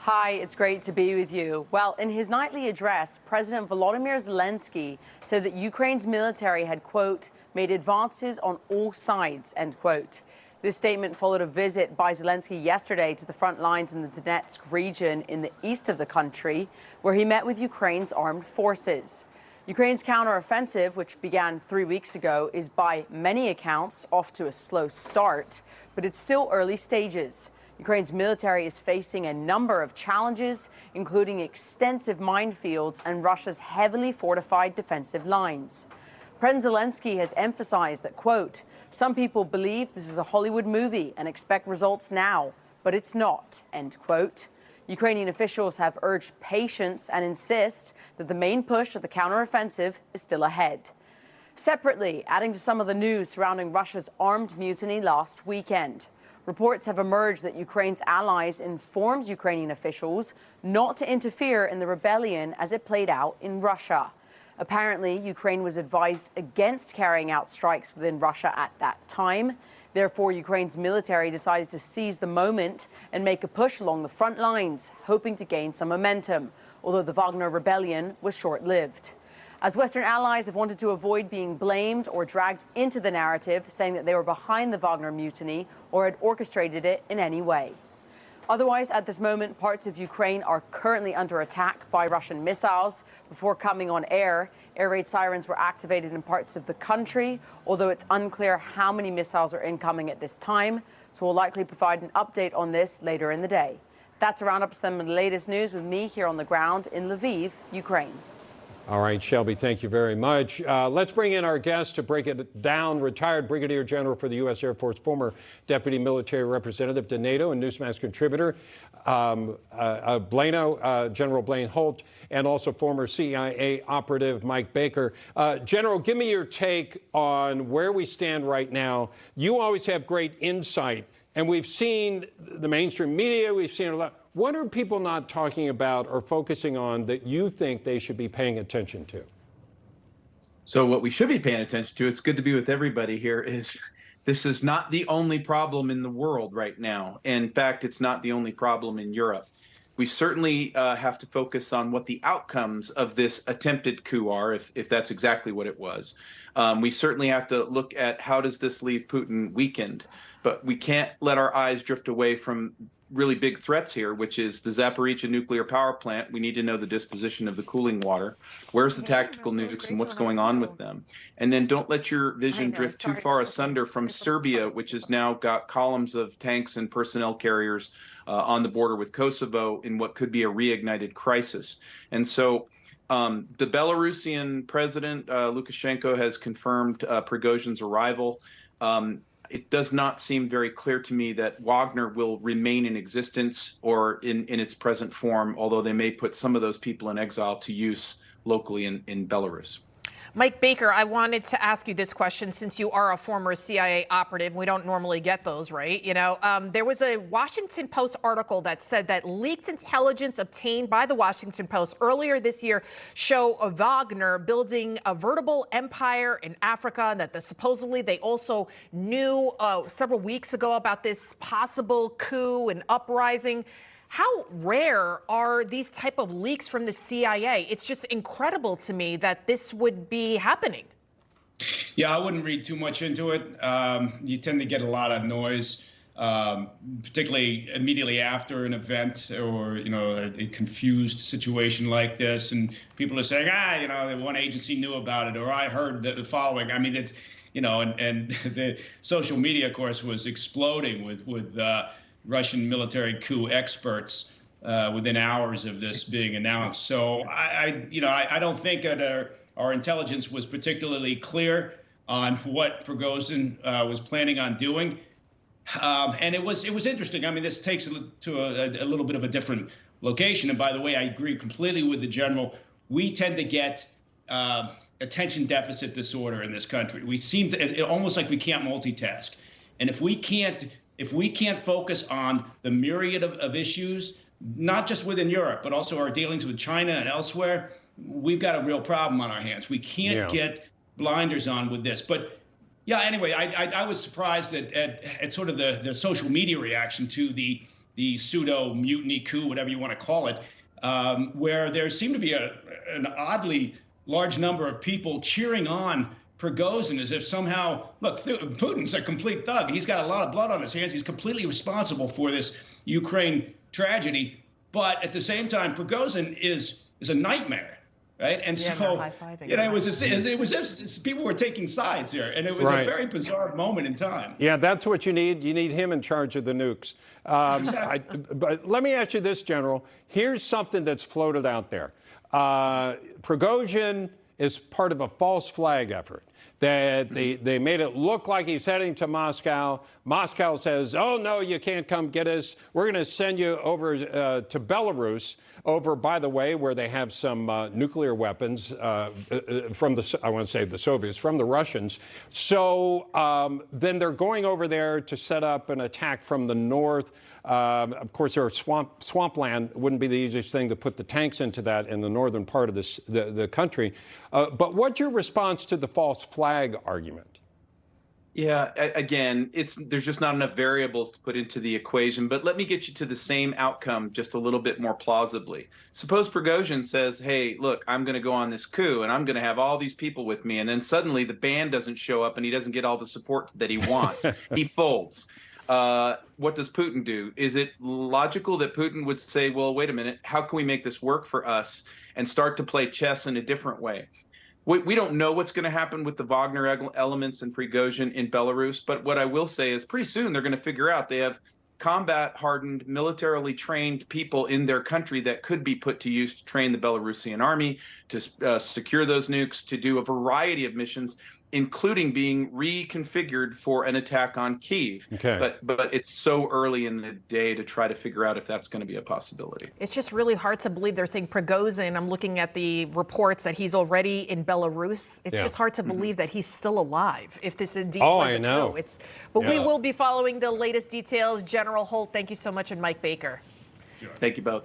Hi, it's great to be with you. Well, in his nightly address, President Volodymyr Zelensky said that Ukraine's military had, quote, made advances on all sides, end quote. This statement followed a visit by Zelensky yesterday to the front lines in the Donetsk region in the east of the country, where he met with Ukraine's armed forces. Ukraine's counteroffensive, which began 3 weeks ago, is by many accounts off to a slow start, but it's still early stages. Ukraine's military is facing a number of challenges, including extensive minefields and Russia's heavily fortified defensive lines. President Zelensky has emphasized that, quote, some people believe this is a Hollywood movie and expect results now, but it's not, end quote. Ukrainian officials have urged patience and insist that the main push of the counteroffensive is still ahead. Separately, adding to some of the news surrounding Russia's armed mutiny last weekend, reports have emerged that Ukraine's allies informed Ukrainian officials not to interfere in the rebellion as it played out in Russia. Apparently, Ukraine was advised against carrying out strikes within Russia at that time. Therefore, Ukraine's military decided to seize the moment and make a push along the front lines, hoping to gain some momentum, although the Wagner rebellion was short-lived. As Western allies have wanted to avoid being blamed or dragged into the narrative, saying that they were behind the Wagner mutiny or had orchestrated it in any way. Otherwise, at this moment, parts of Ukraine are currently under attack by Russian missiles. Before coming on air raid sirens were activated in parts of the country, although it's unclear how many missiles are incoming at this time. So we'll likely provide an update on this later in the day. That's a roundup of some of the latest news with me here on the ground in Lviv, Ukraine. All right, Shelby, thank you very much. Let's bring in our guest to break it down, retired Brigadier General for the U.S. Air Force, former Deputy Military Representative to NATO and Newsmax contributor, General Blaine Holt, and also former CIA operative Mike Baker. General, give me your take on where we stand right now. You always have great insight, and we've seen the mainstream media, we've seen a lot. What are people not talking about or focusing on that you think they should be paying attention to? So what we should be paying attention to, it's good to be with everybody here, is this is not the only problem in the world right now. In fact, it's not the only problem in Europe. We certainly have to focus on what the outcomes of this attempted coup are, if that's exactly what it was. We certainly have to look at how does this leave Putin weakened, but we can't let our eyes drift away from really big threats here, which is the Zaporizhzhia nuclear power plant. We need to know the disposition of the cooling water. Where's the tactical nukes and what's going on with them? And then don't let your vision drift too far asunder from Serbia, which has now got columns of tanks and personnel carriers on the border with Kosovo in what could be a reignited crisis. And so the Belarusian president, Lukashenko, has confirmed Prigozhin's arrival. It does not seem very clear to me that Wagner will remain in existence or in its present form, although they may put some of those people in exile to use locally in Belarus. Mike Baker, I wanted to ask you this question since you are a former CIA operative. We don't normally get those, right? You know, there was a Washington Post article that said that leaked intelligence obtained by the Washington Post earlier this year show Wagner building a veritable empire in Africa, and that supposedly they also knew several weeks ago about this possible coup and uprising. How rare are these type of leaks from the CIA? It's just incredible to me that this would be happening. Yeah, I wouldn't read too much into it. You tend to get a lot of noise, particularly immediately after an event or, you know, a confused situation like this. And people are saying, one agency knew about it, or I heard the following. I mean, it's, you know, and the social media, of course, was exploding with Russian military coup experts within hours of this being announced. So I don't think that our intelligence was particularly clear on what Prigozhin was planning on doing, and it was interesting. I mean, this takes it to a little bit of a different location. And by the way, I agree completely with the general. We tend to get attention deficit disorder in this country. We seem to almost like we can't multitask, and if we can't focus on the myriad of issues, not just within Europe, but also our dealings with China and elsewhere, we've got a real problem on our hands. We can't get blinders on with this. But yeah, anyway, I was surprised at sort of the social media reaction to the the pseudo mutiny coup, whatever you want to call it, where there seemed to be an oddly large number of people cheering on Prigozhin as if somehow, look, Putin's a complete thug. He's got a lot of blood on his hands. He's completely responsible for this Ukraine tragedy. But at the same time, Prigozhin is a nightmare, right? And yeah, so, high-fiving, you know, it was just people were taking sides here, and it was a very bizarre moment in time. Yeah, that's what you need. You need him in charge of the nukes. But let me ask you this, General. Here's something that's floated out there. Prigozhin is part of a false flag effort. That they made it look like he's heading to Moscow. Moscow says, oh, no, you can't come get us. We're going to send you over to Belarus, over, by the way, where they have some nuclear weapons from I want to say the Soviets, from the Russians. So then they're going over there to set up an attack from the north. Of course, there are swampland. It wouldn't be the easiest thing to put the tanks into that in the northern part of the country. But what's your response to the false flag argument? Yeah, again, there's just not enough variables to put into the equation. But let me get you to the same outcome just a little bit more plausibly. Suppose Prigozhin says, hey, look, I'm going to go on this coup and I'm going to have all these people with me. And then suddenly the band doesn't show up and he doesn't get all the support that he wants. He folds. What does Putin do? Is it logical that Putin would say, well, wait a minute, how can we make this work for us, and start to play chess in a different way? We don't know what's going to happen with the Wagner elements and Prigozhin in Belarus, but what I will say is pretty soon they're going to figure out they have combat-hardened, militarily trained people in their country that could be put to use to train the Belarusian army, to secure those nukes, to do a variety of missions, including being reconfigured for an attack on Kyiv. Okay. But it's so early in the day to try to figure out if that's going to be a possibility. It's just really hard to believe they're saying Prigozhin. I'm looking at the reports that he's already in Belarus. It's just hard to believe that he's still alive, if this indeed was I a know. coup. But we will be following the latest details. General Holt, thank you so much, and Mike Baker. Thank you both.